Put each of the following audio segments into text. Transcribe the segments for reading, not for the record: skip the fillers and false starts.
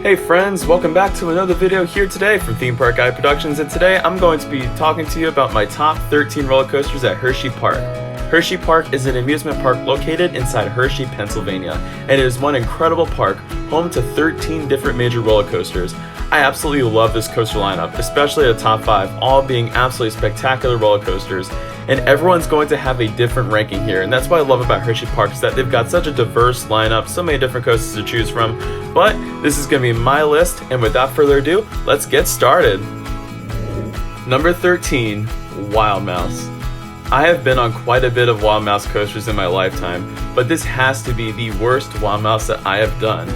Hey friends, welcome back to another video here today from Theme Park Guy Productions, and today I'm going to be talking to you about my top 13 roller coasters at Hersheypark. Hersheypark is an amusement park located inside Hershey, Pennsylvania, and it is one incredible park, home to 13 different major roller coasters. I absolutely love this coaster lineup, especially the top 5, all being absolutely spectacular roller coasters. And everyone's going to have a different ranking here, and that's what I love about Hersheypark, is that they've got such a diverse lineup, so many different coasters to choose from. But this is going to be my list, and without further ado, let's get started. Number 13, Wild Mouse. I have been on quite a bit of Wild Mouse coasters in my lifetime, but this has to be the worst Wild Mouse that I have done.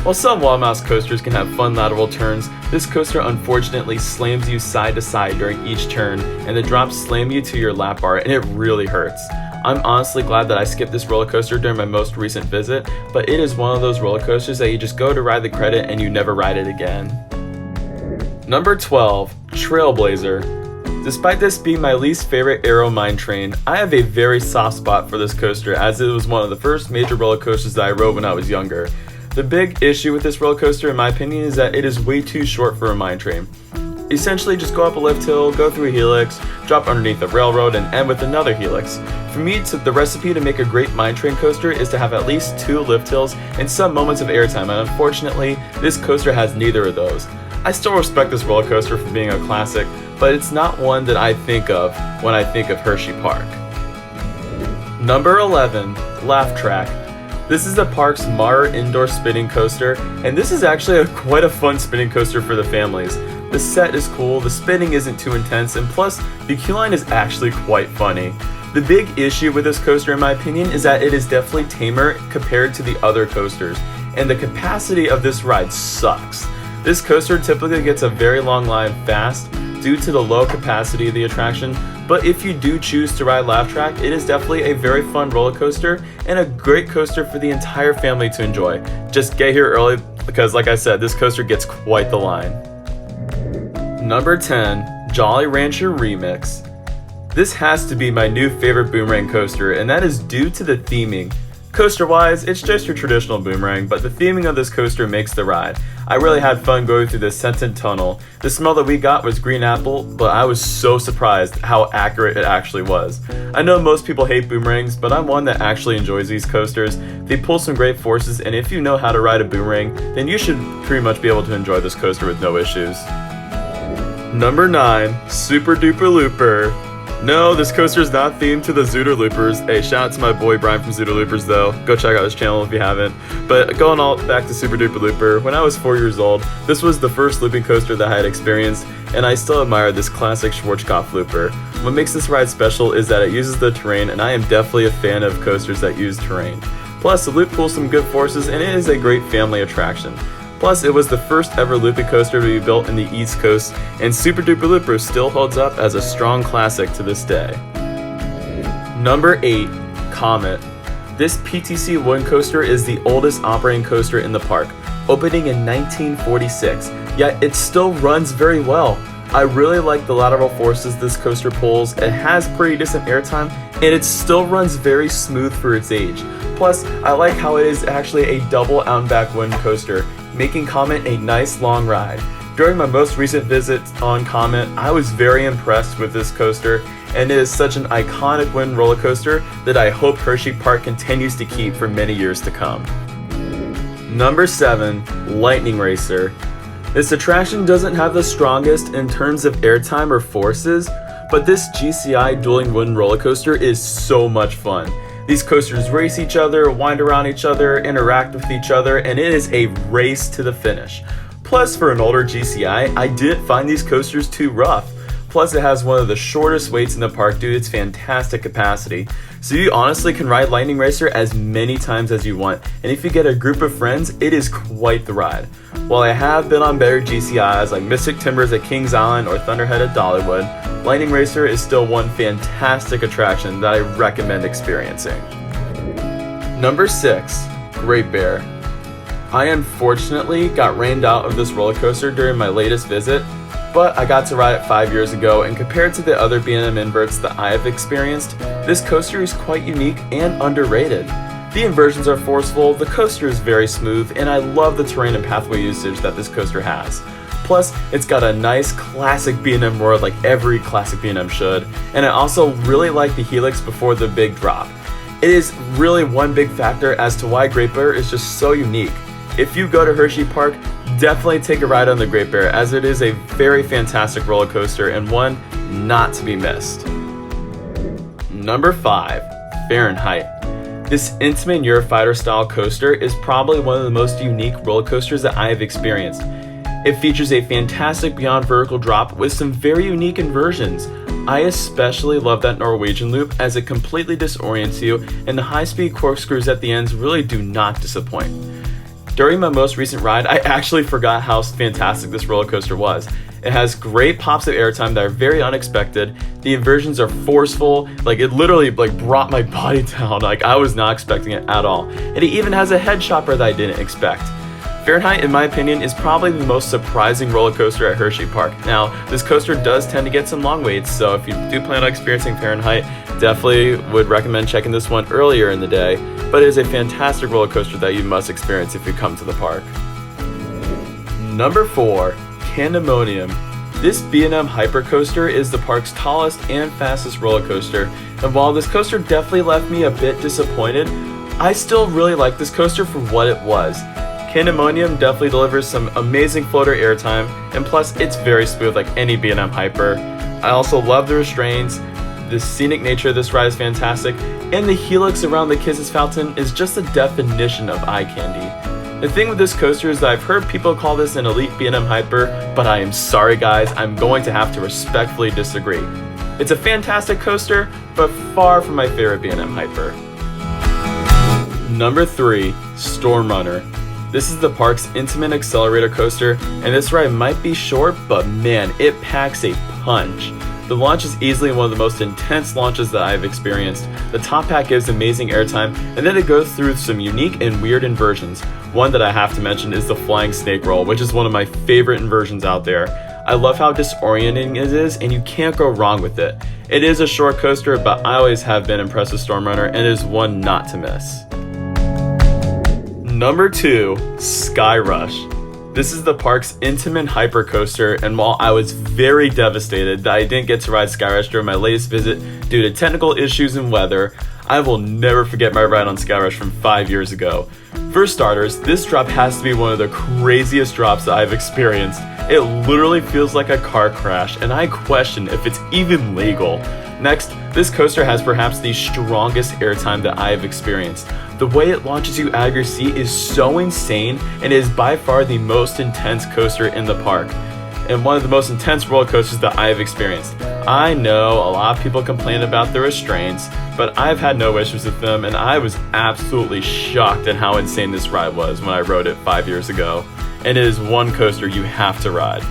While some Wild Mouse coasters can have fun lateral turns, this coaster unfortunately slams you side to side during each turn, and the drops slam you to your lap bar, and it really hurts. I'm honestly glad that I skipped this roller coaster during my most recent visit, but it is one of those roller coasters that you just go to ride the credit and you never ride it again. Number 12, Trailblazer. Despite this being my least favorite aero mine train, I have a very soft spot for this coaster, as it was one of the first major roller coasters that I rode when I was younger. The big issue with this roller coaster, in my opinion, is that it is way too short for a mine train. Essentially, just go up a lift hill, go through a helix, drop underneath a railroad, and end with another helix. For me, the recipe to make a great mine train coaster is to have at least 2 lift hills and some moments of airtime, and unfortunately, this coaster has neither of those. I still respect this roller coaster for being a classic, but it's not one that I think of when I think of Hersheypark. Number 11, Laugh Track. This is the park's Mar indoor spinning coaster, and this is actually quite a fun spinning coaster for the families. The set is cool, the spinning isn't too intense, and plus, the queue line is actually quite funny. The big issue with this coaster, in my opinion, is that it is definitely tamer compared to the other coasters, and the capacity of this ride sucks. This coaster typically gets a very long line fast due to the low capacity of the attraction, but if you do choose to ride Laugh Track, it is definitely a very fun roller coaster and a great coaster for the entire family to enjoy. Just get here early because, like I said, this coaster gets quite the line. Number 10, Jolly Rancher Remix. This has to be my new favorite boomerang coaster, and that is due to the theming. Coaster-wise, it's just your traditional boomerang, but the theming of this coaster makes the ride. I really had fun going through the scented tunnel. The smell that we got was green apple, but I was so surprised how accurate it actually was. I know most people hate boomerangs, but I'm one that actually enjoys these coasters. They pull some great forces, and if you know how to ride a boomerang, then you should pretty much be able to enjoy this coaster with no issues. Number 9, Super Duper Looper. No, this coaster is not themed to the Zoot Loopers. Hey, shout out to my boy Brian from Zoot Loopers though. Go check out his channel if you haven't. But going all back to Super Duper Looper, when I was 4 years old, this was the first looping coaster that I had experienced, and I still admire this classic Schwarzkopf looper. What makes this ride special is that it uses the terrain, and I am definitely a fan of coasters that use terrain. Plus, the loop pulls some good forces, and it is a great family attraction. Plus, it was the first ever looping coaster to be built in the East Coast, and Super Duper Looper still holds up as a strong classic to this day. Number 8, Comet. This PTC wooden coaster is the oldest operating coaster in the park, opening in 1946, yet it still runs very well. I really like the lateral forces this coaster pulls. It has pretty decent airtime, and it still runs very smooth for its age. Plus, I like how it is actually a double out and back wooden coaster, making Comet a nice long ride. During my most recent visit on Comet, I was very impressed with this coaster, and it is such an iconic wooden roller coaster that I hope Hersheypark continues to keep for many years to come. Number 7, Lightning Racer. This attraction doesn't have the strongest in terms of airtime or forces, but this GCI dueling wooden roller coaster is so much fun. These coasters race each other, wind around each other, interact with each other, and it is a race to the finish. Plus, for an older GCI, I didn't find these coasters too rough. Plus, it has one of the shortest waits in the park due to its fantastic capacity. So you honestly can ride Lightning Racer as many times as you want, and if you get a group of friends, it is quite the ride. While I have been on better GCIs like Mystic Timbers at Kings Island or Thunderhead at Dollywood, Lightning Racer is still one fantastic attraction that I recommend experiencing. Number 6, Great Bear. I unfortunately got rained out of this roller coaster during my latest visit, but I got to ride it 5 years ago, and compared to the other B&M inverts that I have experienced, this coaster is quite unique and underrated. The inversions are forceful, the coaster is very smooth, and I love the terrain and pathway usage that this coaster has. Plus, it's got a nice classic B&M roar like every classic B&M should, and I also really like the helix before the big drop. It is really one big factor as to why Great Bear is just so unique. If you go to Hersheypark, definitely take a ride on the Great Bear, as it is a very fantastic roller coaster and one not to be missed. Number 5, Fahrenheit. This intimate Eurofighter style coaster is probably one of the most unique roller coasters that I have experienced. It features a fantastic beyond vertical drop with some very unique inversions. I especially love that Norwegian loop as it completely disorients you, and the high-speed corkscrews at the ends really do not disappoint. During my most recent ride, I actually forgot how fantastic this roller coaster was. It has great pops of airtime that are very unexpected. The inversions are forceful, it literally brought my body down. I was not expecting it at all. And it even has a head chopper that I didn't expect. Fahrenheit, in my opinion, is probably the most surprising roller coaster at Hersheypark. Now, this coaster does tend to get some long waits, so if you do plan on experiencing Fahrenheit, definitely would recommend checking this one earlier in the day, but it is a fantastic roller coaster that you must experience if you come to the park. Number 4, Pandemonium. This B&M Hypercoaster is the park's tallest and fastest roller coaster, and while this coaster definitely left me a bit disappointed, I still really like this coaster for what it was. Pandemonium definitely delivers some amazing floater airtime, and plus it's very smooth like any B&M Hyper. I also love the restraints, the scenic nature of this ride is fantastic, and the helix around the Kisses Fountain is just the definition of eye candy. The thing with this coaster is that I've heard people call this an elite B&M Hyper, but I am sorry guys, I'm going to have to respectfully disagree. It's a fantastic coaster, but far from my favorite B&M Hyper. Number 3, Storm Runner. This is the park's intimate accelerator coaster, and this ride might be short, but man, it packs a punch. The launch is easily one of the most intense launches that I have experienced. The top pack gives amazing airtime, and then it goes through some unique and weird inversions. One that I have to mention is the flying snake roll, which is one of my favorite inversions out there. I love how disorienting it is, and you can't go wrong with it. It is a short coaster, but I always have been impressed with Storm Runner, and it is one not to miss. Number 2, Skyrush. This is the park's intimate hypercoaster, and while I was very devastated that I didn't get to ride Skyrush during my latest visit due to technical issues and weather, I will never forget my ride on Skyrush from 5 years ago. For starters, this drop has to be one of the craziest drops that I've experienced. It literally feels like a car crash, and I question if it's even legal. Next, this coaster has perhaps the strongest airtime that I have experienced. The way it launches you out of your seat is so insane, and is by far the most intense coaster in the park, and one of the most intense roller coasters that I have experienced. I know a lot of people complain about the restraints, but I've had no issues with them, and I was absolutely shocked at how insane this ride was when I rode it 5 years ago, and it is one coaster you have to ride.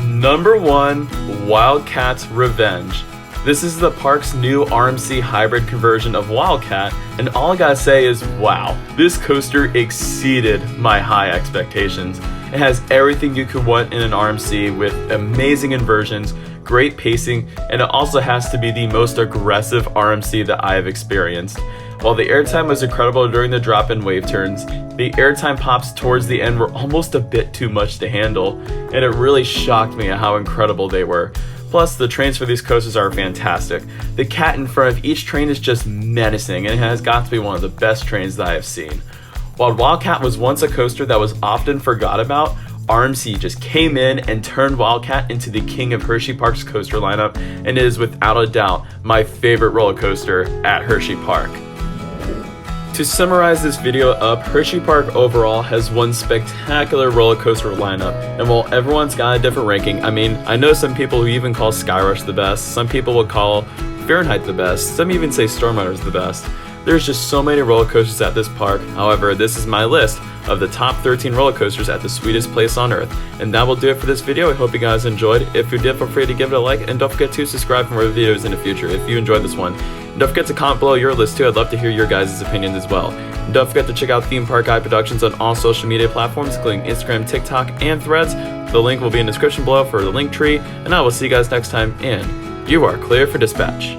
Number 1, Wildcat's Revenge. This is the park's new RMC hybrid conversion of Wildcat, and all I gotta say is wow, this coaster exceeded my high expectations. It has everything you could want in an RMC with amazing inversions, great pacing, and it also has to be the most aggressive RMC that I have experienced. While the airtime was incredible during the drop and wave turns, the airtime pops towards the end were almost a bit too much to handle, and it really shocked me at how incredible they were. Plus, the trains for these coasters are fantastic. The cat in front of each train is just menacing, and it has got to be one of the best trains that I have seen. While Wildcat was once a coaster that was often forgot about, RMC just came in and turned Wildcat into the king of Hersheypark's coaster lineup, and it is without a doubt my favorite roller coaster at Hersheypark. To summarize this video up, Hersheypark overall has one spectacular roller coaster lineup, and while everyone's got a different ranking, I know some people who even call Skyrush the best, some people will call Fahrenheit the best, some even say Storm Runner is the best. There's just so many roller coasters at this park. However, this is my list of the top 13 roller coasters at the sweetest place on earth. And that will do it for this video. I hope you guys enjoyed. If you did, feel free to give it a like, and don't forget to subscribe for more videos in the future if you enjoyed this one. And don't forget to comment below your list too. I'd love to hear your guys' opinions as well. And don't forget to check out Theme Park Guy Productions on all social media platforms, including Instagram, TikTok, and Threads. The link will be in the description below for the link tree, and I will see you guys next time, and you are clear for dispatch.